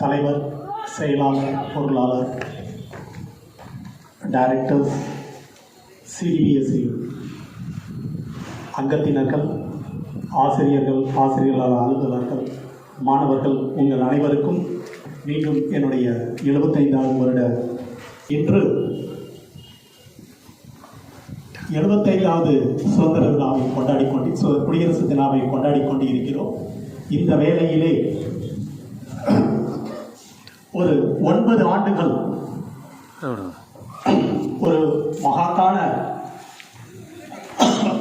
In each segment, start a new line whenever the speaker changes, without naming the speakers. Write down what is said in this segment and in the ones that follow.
தலைவர், செயலாளர், பொருளாளர், டைரக்டர்ஸ், சிடிபிஎஸ்சி அங்கத்தினர்கள், ஆசிரியர்கள், ஆசிரியர்கள் அலுவலர்கள், மாணவர்கள், உங்கள் அனைவருக்கும் மீண்டும் என்னுடைய 75வது வருட இன்று 75வது சுதந்திர விழாவை குடியரசு தினாவை கொண்டாடி கொண்டு இருக்கிறோம். இந்த வேளையிலே ஒரு 9 ஆண்டுகள் ஒரு மகத்தான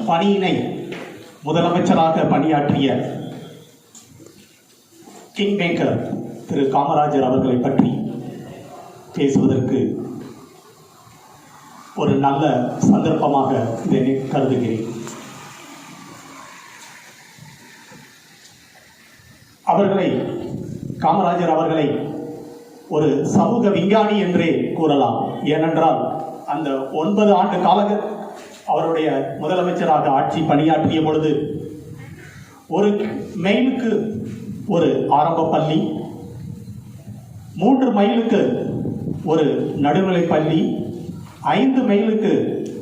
பணியினை முதலமைச்சராக பணியாற்றிய கிங் மேக்கர் திரு காமராஜர் அவர்களை பற்றி பேசுவதற்கு ஒரு நல்ல சந்தர்ப்பமாக இதை கருதுகிறேன். காமராஜர் அவர்களை ஒரு சமூக விஞ்ஞானி என்றே கூறலாம். ஏனென்றால் அந்த 9 ஆண்டு கால அவருடைய முதலமைச்சராக ஆட்சி பணியாற்றிய பொழுது ஒரு மைலுக்கு ஒரு ஆரம்ப பள்ளி, 3 மைலுக்கு ஒரு நடுநிலை பள்ளி, 5 மைலுக்கு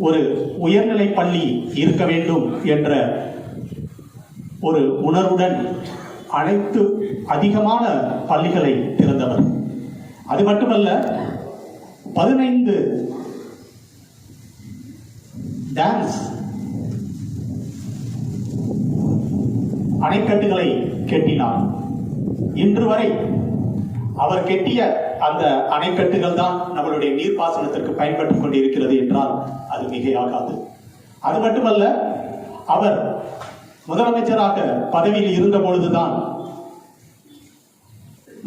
ஒரு உயர்நிலை பள்ளி இருக்க வேண்டும் என்ற ஒரு உணர்வுடன் அனைத்து அதிகமான பள்ளிகளை திறந்தவர். அது மட்டுமல்ல, 15 டான்ஸ் அணைக்கட்டுகளை கட்டினார். இன்று வரை அவர் கட்டிய அந்த அணைக்கட்டுகள் தான் நம்மளுடைய நீர்ப்பாசனத்திற்கு பயன்பட்டுக் கொண்டிருக்கிறது என்றால் அது மிகையாகாது. அது மட்டுமல்ல, அவர் முதலமைச்சராக பதவியில் இருந்த பொழுதுதான்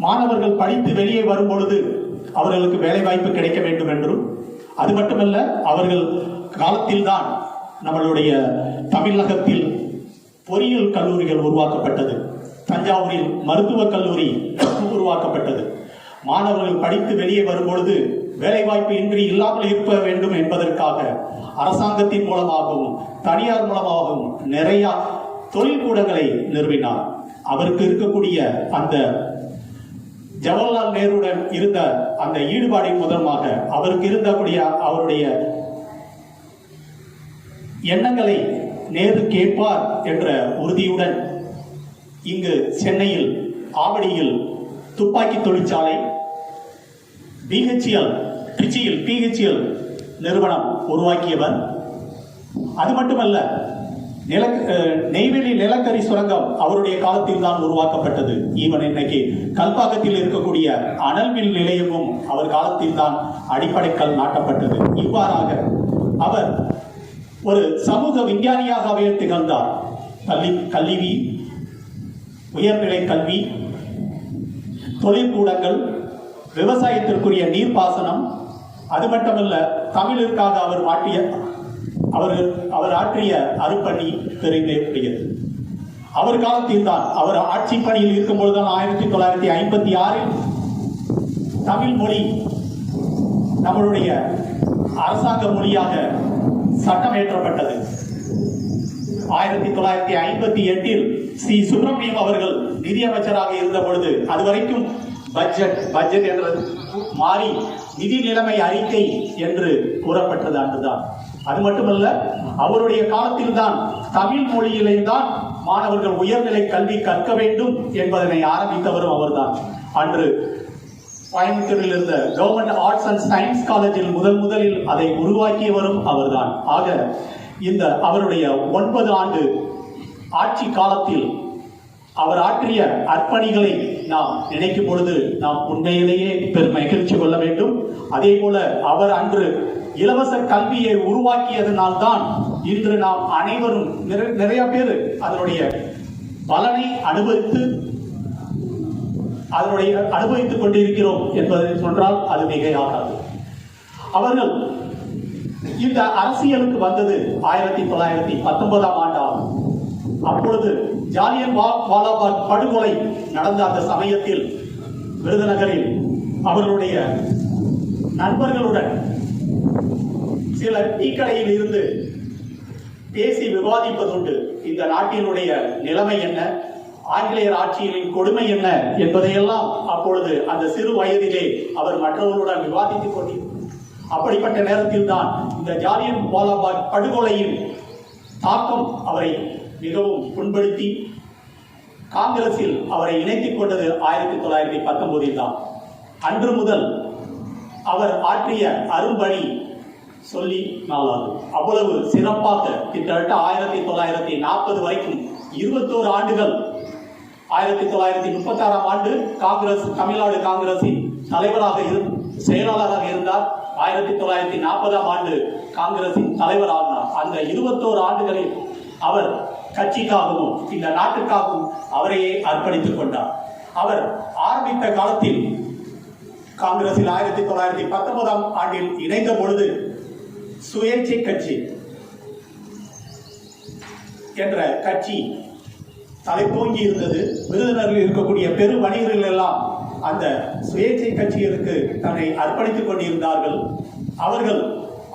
மாணவர்கள் படித்து வெளியே வரும் பொழுது அவர்களுக்கு வேலை வாய்ப்பு கிடைக்க வேண்டும் என்றும், அது மட்டுமல்ல, அவர்கள் காலத்தில் தான் நம்மளுடைய தமிழகத்தில் பொறியியல் கல்லூரிகள் உருவாக்கப்பட்டது, தஞ்சாவூரில் மருத்துவக் கல்லூரி உருவாக்கப்பட்டது. மாணவர்கள் படித்து வெளியே வரும்பொழுது வேலைவாய்ப்பு இன்றி இல்லாமல் இருக்க வேண்டும் என்பதற்காக அரசாங்கத்தின் மூலமாகவும் தனியார் மூலமாகவும் நிறைய தொழில்கூடங்களை நிறுவினார். அவருக்கு இருக்கக்கூடிய அந்த ஜவஹர்லால் நேருடன் இருந்த அந்த ஈடுபாடின் மூலமாக அவருக்கு இருந்தக்கூடிய அவருடைய எண்ணங்களை நேரு கேட்பார் என்ற உறுதியுடன் இங்கு சென்னையில் ஆவடியில் துப்பாக்கி தொழிற்சாலை, திருச்சியில் பிஹெச்எல் நிறுவனம் உருவாக்கியவர். அது மட்டுமல்ல, நெய்வேலி நிலக்கரி சுரங்கம் அவருடைய காலத்தில் தான் உருவாக்கப்பட்டது. ஈவன் இன்னைக்கு கல்பாக்கத்தில் இருக்கக்கூடிய அனல் மின் நிலையமும் அவர் காலத்தில் தான் அடிப்படைக்கல் நாட்டப்பட்டது. இவ்வாறாக அவர் ஒரு சமூக விஞ்ஞானியாகவே திகழ்ந்தார். கல்வி, உயர்நிலை கல்வி, தொழிற்கூடங்கள், விவசாயத்திற்குரிய நீர்ப்பாசனம், அது மட்டுமல்ல, தமிழிற்காக அவர் ஆற்றிய அருப்பணி தெரிந்தது. அவர் காலத்தில் தான், அவர் ஆட்சி பணியில் இருக்கும்போதுதான் 1956 தமிழ் மொழி நம்மளுடைய அரசாங்க மொழியாக சட்டம் இயற்றப்பட்டது. 1958 சி சுப்பிரமணியம் அவர்கள் நிதியமைச்சராக இருந்த பொழுது அதுவரைக்கும் பட்ஜெட் என்றது மாறி நிதி நிலைமை அறிக்கை என்று கூறப்பட்டது அன்றுதான். அது மட்டுமல்ல, அவருடைய காலத்தில் தான் தமிழ் மொழியிலே தான் மாணவர்கள் உயர்நிலை கல்வி கற்க வேண்டும் என்பதனை ஆரம்பித்தவரும் அவர்தான். அன்று கோயம்புத்தூரில் இருந்த கவர்மெண்ட் ஆர்ட்ஸ் அண்ட் சயின்ஸ் காலேஜில் முதலில் அதை உருவாக்கியவரும் அவர்தான். ஆக இந்த அவருடைய 9 ஆண்டு ஆட்சி காலத்தில் அவர் ஆற்றிய அர்ப்பணிகளை நாம் நினைக்கும் பொழுது நாம் உண்மையிலேயே மகிழ்ச்சி கொள்ள வேண்டும். அதே போல அவர் அன்று இலவச கல்வியை உருவாக்கியதனால்தான் இன்று நாம் அனைவரும் நிறைய பேர் அதனுடைய பலனை அனுபவித்துக் கொண்டிருக்கிறோம் என்பதை சொன்னால் அது மிகையாகாது. அவர்கள் இந்த அரசியலுக்கு வந்தது 1919ஆம் ஆண்டாகும். அப்பொழுது ஜாலியன் வாலாபாக் படுகொலை நடந்த அந்த சமயத்தில் விருதுநகரில் அவர்களுடைய நண்பர்களுடன் சில டீ கடையில் இருந்து பேசி விவாதிப்பதுண்டு. இந்த நாட்டினுடைய நிலைமை என்ன, ஆங்கிலேயர் ஆட்சியின் கொடுமை என்ன என்பதையெல்லாம் அப்பொழுது அந்த சிறு வயதிலே அவர் மற்றவர்களுடன் விவாதித்துக் கொண்டிருந்தார். அப்படிப்பட்ட நேரத்தில் தான் இந்த ஜாலியன் வாலாபாக் படுகொலையின் தாக்கம் அவரை மிகவும் புண்படுத்தி காங்கிரஸில் அவரை இணைத்துக் கொண்டது 1919 தான். அன்று முதல் அவர் ஆற்றிய அரும்பணி சொல்லி நாளாது. அவ்வளவு சிறப்பாக கிட்டத்தட்ட 1940 வரைக்கும் 21 ஆண்டுகள் 1936ஆம் ஆண்டு காங்கிரஸ் தமிழ்நாடு காங்கிரசின் தலைவராக செயலாளராக இருந்தார். 1940ஆம் ஆண்டு காங்கிரசின் தலைவரானார். அந்த 21 ஆண்டுகளில் அவர் கட்சிக்காகவும் இந்த நாட்டுக்காகவும் அவரையே அர்ப்பணித்துக் கொண்டார். அவர் ஆரம்பித்த காலத்தில் காங்கிரசில் 1919ஆம் ஆண்டில் இணைந்த பொழுது சுயேட்சை கட்சி என்ற கட்சி தலை தோங்கி இருந்தது. விருதுநகரில் இருக்கக்கூடிய பெரு வணிகர்கள் எல்லாம் அந்த சுயேட்சை கட்சிகளுக்கு தன்னை அர்ப்பணித்துக் கொண்டிருந்தார்கள். அவர்கள்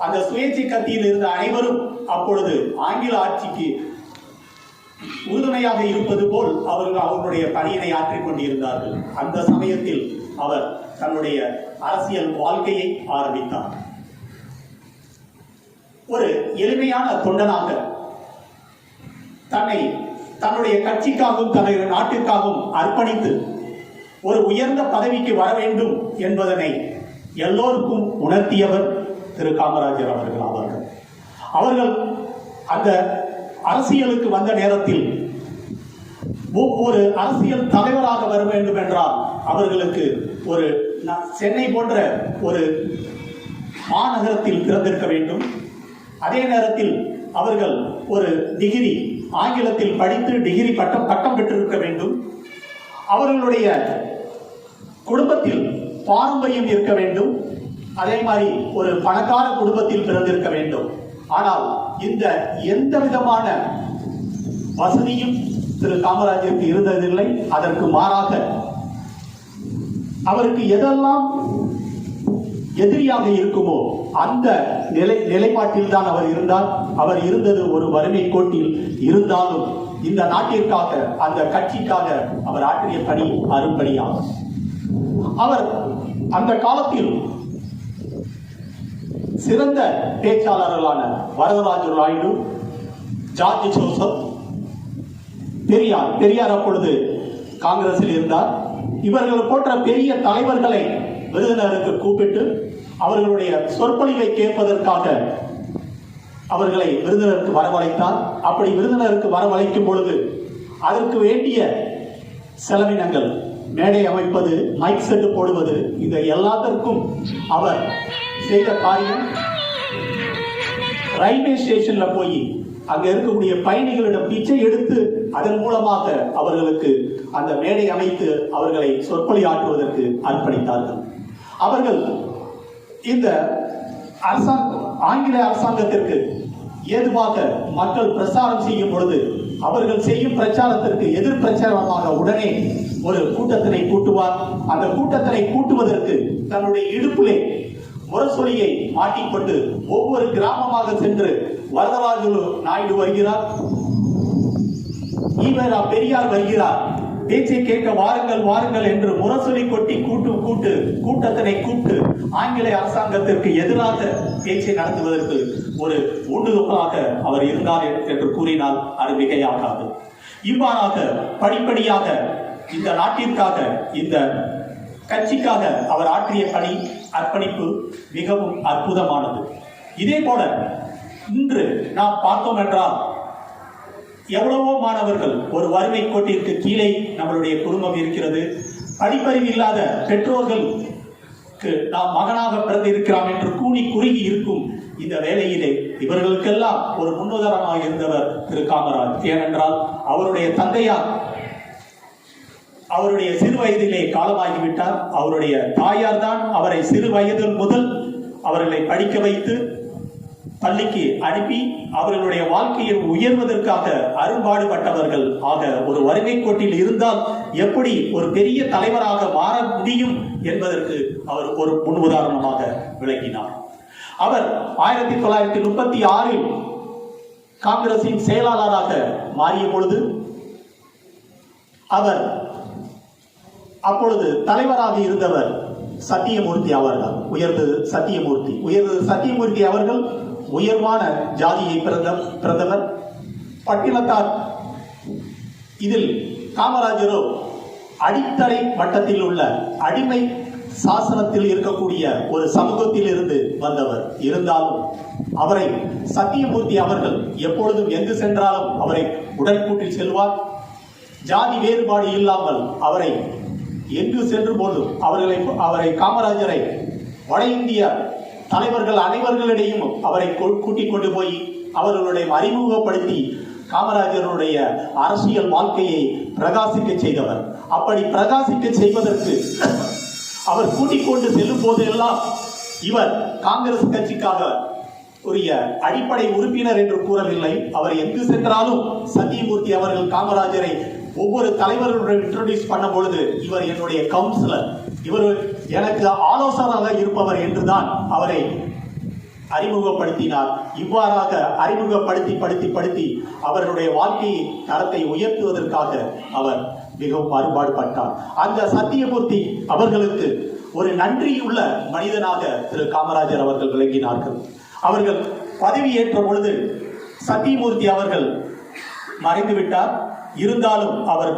அந்த சுயேட்சை கட்சியில் இருந்த அனைவரும் அப்பொழுது ஆங்கில ஆட்சிக்கு உறுதுணையாக இருப்பது போல் அவர்கள் அவர்களுடைய பணியினை ஆற்றிக் கொண்டிருந்தார்கள். அந்த சமயத்தில் அவர் தன்னுடைய அரசியல் வாழ்க்கையை ஆரம்பித்தார். ஒரு எளிமையான தொண்டனாக தன்னுடைய கட்சிக்காகவும் தன்னுடைய நாட்டிற்காகவும் அர்ப்பணித்து ஒரு உயர்ந்த பதவிக்கு வர வேண்டும் என்பதனை எல்லோருக்கும் உணர்த்தியவர் திரு காமராஜர் அவர்கள் ஆவார்கள். அவர்கள் அந்த அரசியலுக்கு வந்த நேரத்தில் ஒவ்வொரு அரசியல் தலைவராக வர வேண்டும் என்றால் அவர்களுக்கு ஒரு சென்னை போன்ற ஒரு மாநகரத்தில் பிறந்திருக்க வேண்டும். அதே நேரத்தில் அவர்கள் ஒரு டிகிரி ஆங்கிலத்தில் படித்து டிகிரி பட்டம் பெற்றிருக்க வேண்டும். அவர்களுடைய குடும்பத்தில் பாரம்பரியம் இருக்க வேண்டும். அதே மாதிரி ஒரு பணக்கார குடும்பத்தில் பிறந்திருக்க வேண்டும். ஆனால் இந்த எந்த விதமான வசதியும் திரு காமராஜருக்கு இருந்ததில்லை. அதற்கு மாறாக அவருக்கு எதெல்லாம் எதிரியாக இருக்குமோ அந்த நிலைப்பாட்டில் தான் அவர் இருந்தார். அவர் இருந்தது ஒரு வறுமை கோட்டில். இருந்தாலும் இந்த நாட்டிற்காக அந்த கட்சிக்காக அவர் ஆற்றிய பணி அரும்பணியாகும். அவர் அந்த காலத்தில் சிறந்த பேச்சாளர்களான வரதராஜ நாயுடு, ஜார்ஜ் ஜோசப், பெரியார் அப்பொழுது காங்கிரஸில் இருந்தார். இவர்கள் போன்ற பெரிய தலைவர்களை விருதுநகருக்கு கூப்பிட்டு அவர்களுடைய சொற்பொழிவை கேட்பதற்காக அவர்களை விருதுநகருக்கு வரவழைத்தார். அப்படி விருதுநகருக்கு வரவழைக்கும் பொழுது அதற்கு வேண்டிய செலவினங்கள், மேடை அமைப்பது, மைக் செட்டு போடுவது, இந்த எல்லாத்திற்கும் அவர் செய்த காரியம் ரயில்வே ஸ்டேஷன்ல போய் அங்க இருக்கக்கூடிய பயணிகளிடம் பிச்சை எடுத்து அதன் மூலமாக அவர்களுக்கு அந்த மேடை அமைத்து அவர்களை சொற்பொழியாற்றுவதற்கு அர்ப்பணித்தார்கள். அவர்கள் இந்த ஆங்கில அரசாங்கத்திற்கு ஏதுவாக மக்கள் பிரச்சாரம் செய்யும் பொழுது அவர்கள் செய்யும் பிரச்சாரத்திற்கு எதிர் பிரச்சாரமாக உடனே ஒரு கூட்டத்தினை கூட்டுவார். அந்த கூட்டத்தினை கூட்டுவதற்கு தன்னுடைய இடுப்பிலே முரசொலியை மாட்டிக்கொண்டு ஒவ்வொரு கிராமமாக சென்று வரதராஜ நாயுடு வருகிறார், ஈவரா பெரியார் வருகிறார், பேச்சை கேட்க வாருங்கள் வாருங்கள் என்று முரசொலி கொட்டி கூட்டத்தினை கூட்டு ஆங்கில அரசாங்கத்திற்கு எதிராக பேச்சை நடத்துவதற்கு ஒரு ஊண்டுகோலாக அவர் இருந்தார் என்று கூறினால் அது மிகையாகாது. இவ்வாறாக படிப்படியாக இந்த நாட்டிற்காக இந்த கட்சிக்காக அவர் ஆற்றிய பணி அர்ப்பணிப்பு மிகவும் அற்புதமானது. இதே போல இன்று நாம் பார்த்தோம் என்றால் எவ்வளவோ மாணவர்கள் ஒரு வறுமை கோட்டிற்கு கீழே நம்மளுடைய குடும்பம் இருக்கிறது. படிப்பறிவு இல்லாத பெற்றோர்களுக்கு நாம் மகனாக பிறந்திருக்கிறோம் என்று கூனி குறுகி இருக்கும் இந்த வேளையிலே இவர்களுக்கெல்லாம் ஒரு முன்னுதாரணமாக இருந்தவர் திரு காமராஜ். ஏனென்றால் அவருடைய தந்தையார் அவருடைய சிறு வயதிலே காலமாகிவிட்டார். அவருடைய தாயார் தான் அவரை சிறு வயதில் முதல் அவர்களை படிக்க வைத்து பள்ளிக்கு அனுப்பி அவர்களுடைய வாழ்க்கையில் உயர்வதற்காக அரும்பாடுபட்டவர்கள். ஆக ஒரு வறுமை கோட்டில் இருந்தால் எப்படி ஒரு பெரிய தலைவராக மாற முடியும் என்பதற்கு அவர் ஒரு முன் உதாரணமாக விளங்கினார். அவர் 1936 காங்கிரசின் செயலாளராக மாறிய பொழுது அவர் அப்பொழுது தலைவராக இருந்தவர் சத்தியமூர்த்தி அவர்கள். உயர்ந்தது சத்தியமூர்த்தி அவர்கள் உயர்வான ஜாதியை பிறந்தவர், பட்டினத்தார். இதில் காமராஜரோ அடித்தளை மட்டத்தில் உள்ள அடிமை சாசனத்தில் இருக்கக்கூடிய ஒரு சமூகத்தில் இருந்து வந்தவர். இருந்தாலும் அவரை சத்தியமூர்த்தி அவர்கள் எப்பொழுதும் எங்கு சென்றாலும் அவரை உடன்கூட்டில் செல்வார். ஜாதி வேறுபாடு இல்லாமல் அவரை எங்கு சென்று போதும் அவரை காமராஜரை வட இந்திய தலைவர்கள் அனைவர்களிடையும் அவரை கூட்டிக் கொண்டு போய் அவர்களுடைய அறிமுகப்படுத்தி காமராஜருடைய அரசியல் வாழ்க்கையை பிரகாசிக்க செய்தவர். அப்படி பிரகாசிக்க செய்வதற்கு அவர் கூட்டிக் கொண்டு செல்லும் போதெல்லாம் இவர் காங்கிரஸ் கட்சிக்காக உரிய அடிப்படை உறுப்பினர் என்று கூறவில்லை. அவர் எங்கு சென்றாலும் சத்தியமூர்த்தி அவர்கள் காமராஜரை ஒவ்வொரு தலைவர்களுடன் இன்ட்ரோடியூஸ் பண்ணும் பொழுது இவர் என்னுடைய கவுன்சிலர், இவர் எனக்கு ஆலோசகராக இருப்பவர் என்றுதான் அவரை அறிமுகப்படுத்தினார். இவ்வாறாக அறிமுகப்படுத்தி அவர்களுடைய வாழ்க்கை தரத்தை உயர்த்துவதற்காக அவர் மிகவும் அறுபாடுபட்டார். அந்த சத்தியமூர்த்தி அவர்களுக்கு ஒரு நன்றியுள்ள மனிதனாக திரு காமராஜர் அவர்கள் விளங்கினார்கள். அவர்கள் பதவியேற்ற பொழுது சத்தியமூர்த்தி அவர்கள் மறைந்துவிட்டார். இருந்தாலும் அவர்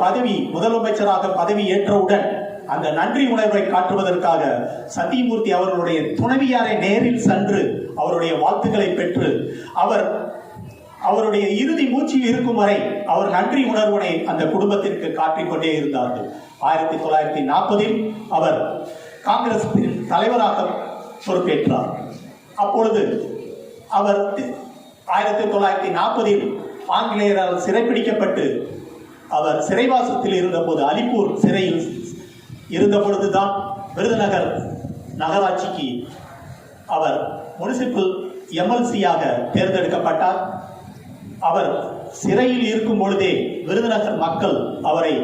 முதலமைச்சராக பதவி ஏற்றவுடன் அந்த நன்றி உணர்வை காட்டுவதற்காக சத்தியமூர்த்தி அவர்களுடைய துணைவியாரை நேரில் சென்று அவருடைய வாழ்த்துக்களை பெற்று அவருடைய இறுதி மூச்சில் இருக்கும் வரை அவர் நன்றி உணர்வினை அந்த குடும்பத்திற்கு காட்டிக்கொண்டே இருந்தார்கள். 1940 அவர் காங்கிரஸ் தலைவராக பொறுப்பேற்றார். அப்பொழுது அவர் 1940 ஆங்கிலேயரால் சிறைப்பிடிக்கப்பட்டு அவர் சிறைவாசத்தில் இருந்தபோது, அலிப்பூர் சிறையில் இருந்த பொழுதுதான் விருதுநகர் நகராட்சிக்கு அவர் முனிசிபல் எம்எல்சியாக தேர்ந்தெடுக்கப்பட்டார். அவர் சிறையில் இருக்கும் பொழுதே விருதுநகர் மக்கள் அவரை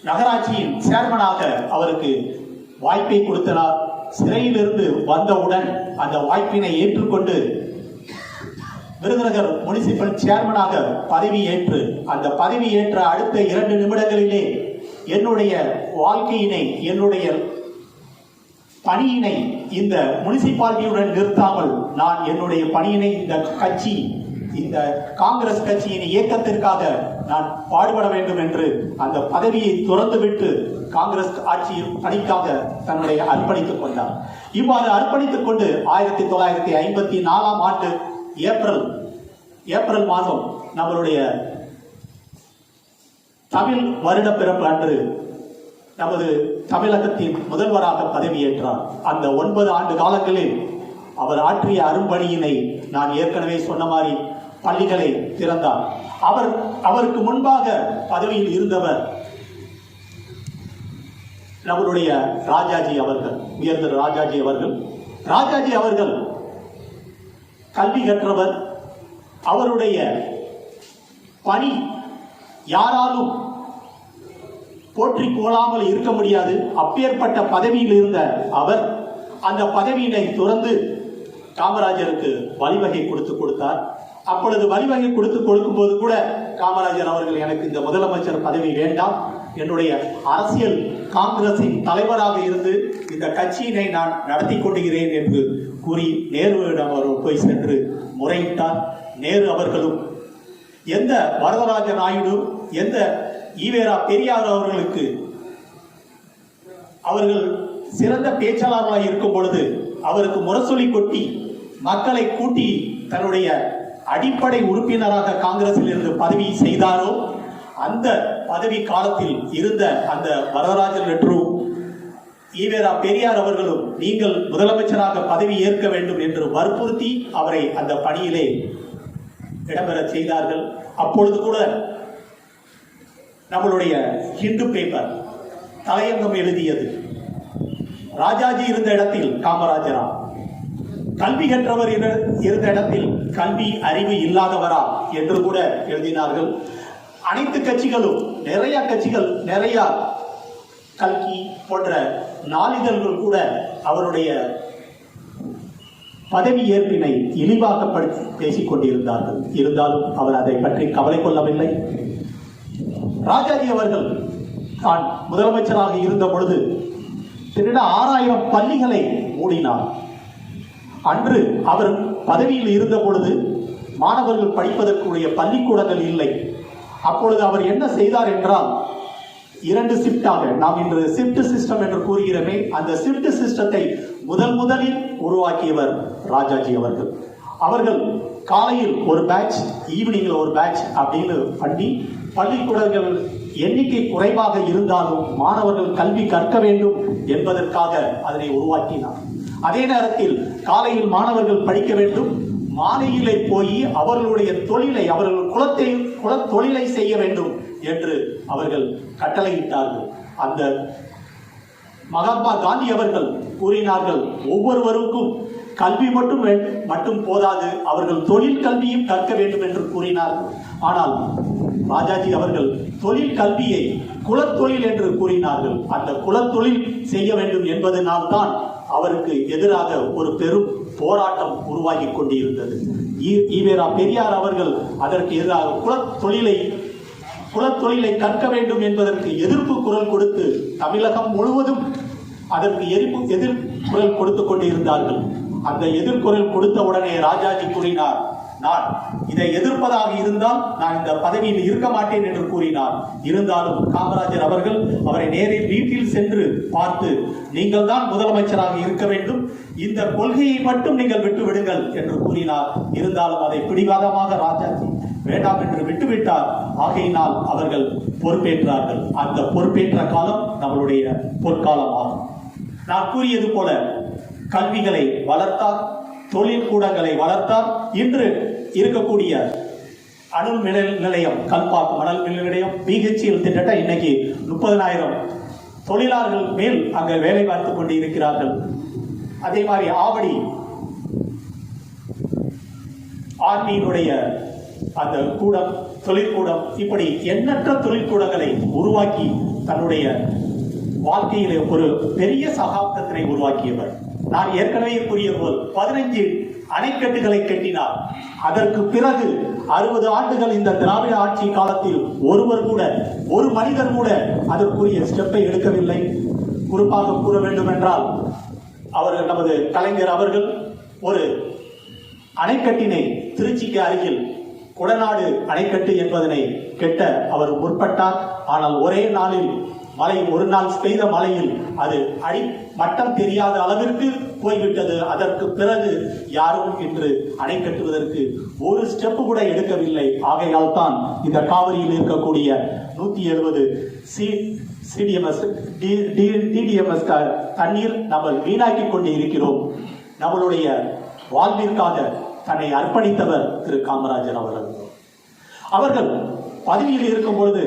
நகராட்சியின் சேர்மனாக அவருக்கு வாய்ப்பை கொடுத்தனர். சிறையிலிருந்து வந்தவுடன் அந்த வாய்ப்பினை ஏற்றுக்கொண்டு விருதுநகர் முனிசிபல் சேர்மனாக பதவியேற்று அந்த பதவியேற்ற அடுத்த 2 நிமிடங்களிலே என்னுடைய வாழ்க்கையினை, என்னுடைய பணியினை இந்த முனிசிபாலிட்டியுடன் நிறுத்தாமல் நான் என்னுடைய பணியினை இந்த காங்கிரஸ் கட்சியின் இயக்கத்திற்காக நான் பாடுபட வேண்டும் என்று அந்த பதவியை துறந்துவிட்டு காங்கிரஸ் ஆட்சியின் பணிக்காக தன்னுடைய அர்ப்பணித்துக் கொண்டார். இவ்வாறு அர்ப்பணித்துக் கொண்டு 1954 ஆண்டு ஏப்ரல் மாதம் நம்மளுடைய தமிழ் வருட பிறப்பு அன்று நமது தமிழகத்தின் முதல்வராக பதவியேற்றார். அந்த 9 ஆண்டு காலங்களில் அவர் ஆற்றிய அரும்பணியினை நான் ஏற்கனவே சொன்ன மாதிரி பள்ளிகளை திறந்தார். அவருக்கு முன்பாக பதவியில் இருந்தவர் நம்மளுடைய ராஜாஜி அவர்கள், உயர்ந்த ராஜாஜி அவர்கள் கல்வி கற்றவர். அவருடைய பணி யாராலும் போற்றி புகழாமல் இருக்க முடியாது. அப்பேற்பட்ட பதவியில் இருந்த அவர் அந்த பதவியினை துறந்து காமராஜருக்கு வழிவகை கொடுத்தார். அப்பொழுது வழிவகை கொடுக்கும் போது கூட காமராஜர் அவர்கள் எனக்கு இந்த முதலமைச்சர் பதவி வேண்டாம், என்னுடைய அரசியல் காங்கிரசின் தலைவராக இருந்து இந்த கட்சியினை நான் நடத்தி கொண்டுகிறேன் என்று கூறி நேருவிடம் அவர் போய் சென்று முறையிட்டார். நேரு அவர்களும் எந்த வரதராஜ நாயுடு, எந்த ஈவேரா பெரியார் அவர்களுக்கு அவர்கள் சிறந்த பேச்சாளர்களாக இருக்கும் பொழுது அவருக்கு முரசொலி கொட்டி மக்களை கூட்டி தன்னுடைய அடிப்படை உறுப்பினராக காங்கிரசில் இருந்து பதவி செய்தாரோ, அந்த பதவி காலத்தில் இருந்த அந்த வரதராஜன் நெட்ரும் ஈவேரா பெரியார் அவர்களும் நீங்கள் முதலமைச்சராக பதவி ஏற்க வேண்டும் என்று வற்புறுத்தி அவரை அந்த பணியிலே இடம்பெற செய்தார்கள். அப்பொழுது கூட நம்மளுடைய ஹிந்து பேப்பர் தலையங்கம் எழுதியது, ராஜாஜி இருந்த இடத்தில் காமராஜரா, கல்வி கற்றவர் இருந்த இடத்தில் கல்வி அறிவு இல்லாதவரா என்று கூட எழுதினார்கள். அனைத்து கட்சிகளும், நிறைய கல்கி போன்ற நாளிதழ்கள் கூட அவருடைய பதவி ஏற்பினை இழிவாக பேசிக் கொண்டிருந்தார்கள். இருந்தாலும் அவர் அதை பற்றி கவலை கொள்ளவில்லை. ராஜாஜி அவர்கள் தான் முதலமைச்சராக இருந்த பொழுது கிட்டத்தட்ட 6000 பள்ளிகளை மூடினார். அன்று அவர் பதவியில் இருந்த பொழுது மாணவர்கள் படிப்பதற்குரிய பள்ளிக்கூடங்கள் இல்லை. அப்பொழுது அவர் என்ன செய்தார் என்றால், 2 ஷிப்டாக, நாம் இன்று ஷிப்ட் சிஸ்டம் என்று கூறுகிறோமே, அந்த ஷிப்ட் சிஸ்டத்தை முதலில் உருவாக்கியவர் ராஜாஜி அவர்கள். அவர்கள் காலையில் ஒரு பேட்ச், ஈவினிங்ல ஒரு பேட்ச் அப்படின்னு பண்ணி பள்ளிக்கூடங்கள் எண்ணிக்கை குறைவாக இருந்தாலும் மாணவர்கள் கல்வி கற்க வேண்டும் என்பதற்காக அதனை உருவாக்கினார். அதே நேரத்தில் காலையில் மாணவர்கள் படிக்க வேண்டும், மாலையிலே போய் அவர்களுடைய தொழிலை, அவர்கள் குல தொழிலை செய்ய வேண்டும் என்று அவர்கள் கட்டளையிட்டார்கள். அந்த மகாத்மா காந்தி அவர்கள் கூறினார்கள், ஒவ்வொருவருக்கும் கல்வி மட்டும் போதாது, அவர்கள் தொழில் கல்வியும் கற்க வேண்டும் என்று கூறினார்கள். ஆனால் ராஜாஜி அவர்கள் தொழில் கல்வியை குலத்தொழில் என்று கூறினார்கள். அந்த குலத்தொழில் செய்ய வேண்டும் என்பதனால் தான் அவருக்கு எதிராக ஒரு பெரும் போராட்டம் உருவாகி கொண்டிருந்தது. ஈவேரா பெரியார் அவர்கள் அதற்கு எதிராக குலத்தொழிலை கற்க வேண்டும் என்பதற்கு எதிர்ப்பு குரல் கொடுத்து தமிழகம் முழுவதும் அதற்கு எதிர்குரல் கொடுத்துக் கொண்டிருந்தார்கள். அந்த எதிர்குரல் கொடுத்த உடனே ராஜாஜி கூறினார், நான் இதை எதிர்ப்பதாக இருந்தால் நான் இந்த பதவியில் இருக்க மாட்டேன் என்று கூறினார். இருந்தாலும் காமராஜர் அவர்கள் அவரை நேரில் வீட்டில் சென்று பார்த்து, நீங்கள் தான் முதலமைச்சராக இருக்க வேண்டும், இந்த கொள்கையை மட்டும் நீங்கள் விட்டுவிடுங்கள் என்று கூறினார். இருந்தாலும் அதை பிடிவாதமாக ராஜாஜி வேண்டாம் என்று விட்டுவிட்டார். ஆகையினால் அவர்கள் பொறுப்பேற்றார்கள். அந்த பொறுப்பேற்ற காலம் நம்மளுடைய பொற்காலம் ஆகும். நான் கூறியது போல கல்விகளை வளர்த்தார், தொழில் கூடங்களை வளர்த்தார். இன்று இருக்கக்கூடிய அணுல் மின் நிலையம், கல்பாக்கம் மணல் மின் நிலையம், பிஹெச்சிஎல் திட்டத்தை இன்னைக்கு 30,000 தொழிலாளர்கள் மேல் அங்கே வேலை பார்த்துக் கொண்டு இருக்கிறார்கள். அதே மாதிரி ஆவடி ஆர்மியினுடைய அந்த கூடம், தொழிற்கூடம், இப்படி எண்ணற்ற தொழிற்கூடங்களை உருவாக்கி தன்னுடைய வாழ்க்கையிலே ஒரு பெரிய சகாப்தத்தினை உருவாக்கியவர். நான் ஏற்கனவே கூறிய போல் 15 அணைக்கட்டுகளை கட்டினார். அதற்கு பிறகு 60 ஆண்டுகள் இந்த திராவிட ஆட்சி காலத்தில் ஒரு மனிதர் கூட அதற்குரிய ஸ்டெப்பை எடுக்கவில்லை. குறிப்பாக கூற வேண்டும் என்றால், அவர்கள் நமது கலைஞர் அவர்கள் ஒரு அணைக்கட்டினை திருச்சிக்கு அருகில் குடநாடு அணைக்கட்டு என்பதனை கெட்ட அவர் முற்பட்டார். ஆனால் ஒரே நாளில் ஒரு நாள் பெய்த மழையில் அது மட்டம் தெரியாத அளவிற்கு போய்விட்டது. அதற்கு பிறகு யாரும் இன்று அணை கட்டுவதற்கு ஒரு ஸ்டெப் கூட எடுக்கவில்லை. ஆகையால் தான் இந்த காவிரியில் இருக்கக்கூடிய 170 டிடிஎம்எஸ் தண்ணீர் நம்ம வீணாக்கி கொண்டு இருக்கிறோம். நம்மளுடைய வாழ்விற்காக தன்னை அர்ப்பணித்தவர் திரு காமராஜர் அவர்கள் பதவியில் இருக்கும் பொழுது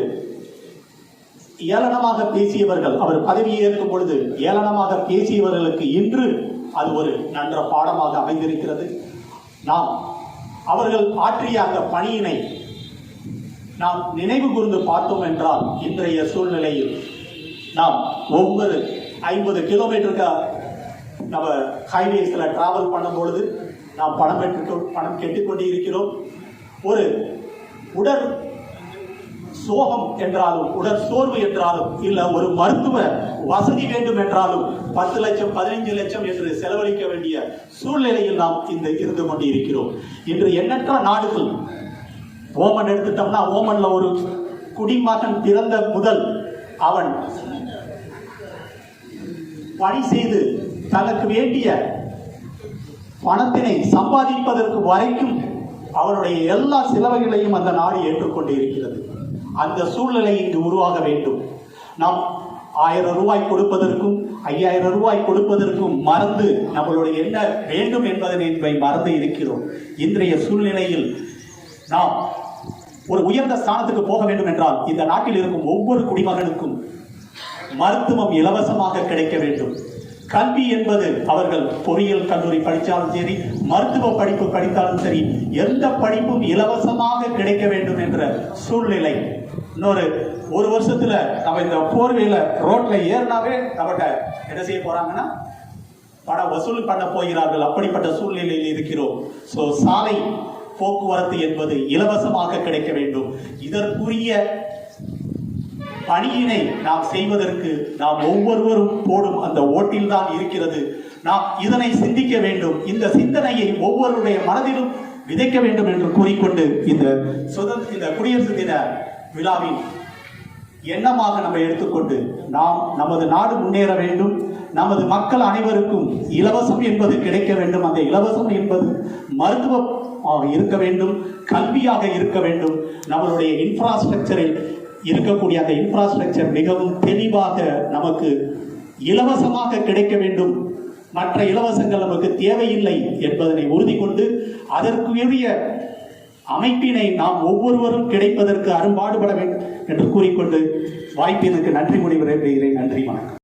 ஏளனமாக பேசியவர்கள், அவர் பதவியை ஏற்கும் பொழுது ஏளனமாக பேசியவர்களுக்கு இன்று அது ஒரு நன்ற பாடமாக அமைந்திருக்கிறது. நாம் அவர்கள் ஆற்றிய அந்த பணியினை நாம் நினைவு கூர்ந்து பார்த்தோம் என்றால், இன்றைய சூழ்நிலையில் நாம் ஒவ்வொரு 50 கிலோமீட்டருக்கு நம்ம ஹைவேஸ்ல டிராவல் பண்ணும் பொழுது நாம் பணம் கெட்டுக்கொண்டு இருக்கிறோம். ஒரு உடற் சோகம் என்றாலும், உடற் சோர்வு என்றாலும், இல்ல ஒரு மருத்துவ வசதி வேண்டும் என்றாலும் 10 லட்சம் 15 லட்சம் என்று செலவழிக்க வேண்டிய சூழ்நிலையில் நாம் இருந்து கொண்டு இருக்கிறோம். இன்று எண்ணற்ற நாடுகள், ஓமன் எடுத்துட்டோம்னா, ஓமன்ல ஒரு குடிமகன் பிறந்த முதல் அவன் பணி செய்து தனக்கு வேண்டிய பணத்தினை சம்பாதிப்பதற்கு வரைக்கும் அவருடைய எல்லா செலவுகளையும் அந்த நாடு ஏற்றுக்கொண்டு இருக்கிறது. அந்த சூழ்நிலை இங்கு உருவாக வேண்டும். நாம் 1000 ரூபாய் கொடுப்பதற்கும் 5000 ரூபாய் கொடுப்பதற்கும் மறந்து நம்மளுடைய என்ன வேண்டும் என்பதை மறந்து இருக்கிறோம். இன்றைய சூழ்நிலையில் நாம் ஒரு உயர்ந்த ஸ்தானத்துக்கு போக வேண்டும் என்றால், இந்த நாட்டில் இருக்கும் ஒவ்வொரு குடிமகனுக்கும் மருத்துவம் இலவசமாக கிடைக்க வேண்டும். கல்வி என்பது அவர்கள் பொறியியல் கல்லூரி படித்தாலும் சரி, மருத்துவ படிப்பு படித்தாலும் சரி, எந்த படிப்பும் இலவசமாக கிடைக்க வேண்டும் என்ற சூழ்நிலை. ஒரு வருஷத்துல நம்ம இந்த போர்வேல ரோட்ல ஏறினாவே நம்மகிட்ட என்ன செய்ய போறாங்கன்னா பணம் வசூல் பண்ண போகிறார்கள். அப்படிப்பட்ட சூழ்நிலையில் இருக்கிறோம். சாலை போக்குவரத்து என்பது இலவசமாக கிடைக்க வேண்டும். இதற்குரிய பணியினை நாம் செய்வதற்கு நாம் ஒவ்வொருவரும் போடும் அந்த ஓட்டில் தான் இருக்கிறது. நாம் இதனை சிந்திக்க வேண்டும். இந்த சிந்தனையை ஒவ்வொருடைய மனதிலும் விதைக்க வேண்டும் என்று கூறிக்கொண்டு இந்த குடியரசு தின விழாவின் எண்ணமாக நம்ம எடுத்துக்கொண்டு நாம் நமது நாடு முன்னேற வேண்டும், நமது மக்கள் அனைவருக்கும் இலவசம் என்பது கிடைக்க வேண்டும். அந்த இலவசம் என்பது மருத்துவமாக இருக்க வேண்டும், கல்வியாக இருக்க வேண்டும். நம்மளுடைய இன்ஃப்ராஸ்ட்ரக்சரில் இருக்கக்கூடிய அந்த இன்ஃப்ராஸ்ட்ரக்சர் மிகவும் தெளிவாக நமக்கு இலவசமாக கிடைக்க வேண்டும். மற்ற இலவசங்கள் நமக்கு தேவையில்லை என்பதனை உறுதி கொண்டு அதற்குரிய அமைப்பினை நாம் ஒவ்வொருவரும் கிடைப்பதற்கு அரும்பாடுபட வேண்டும் என்று கூறிக்கொண்டு வாய்ப்பினுக்கு நன்றி கூறி விடைபெறுகிறேன். நன்றி, வணக்கம்.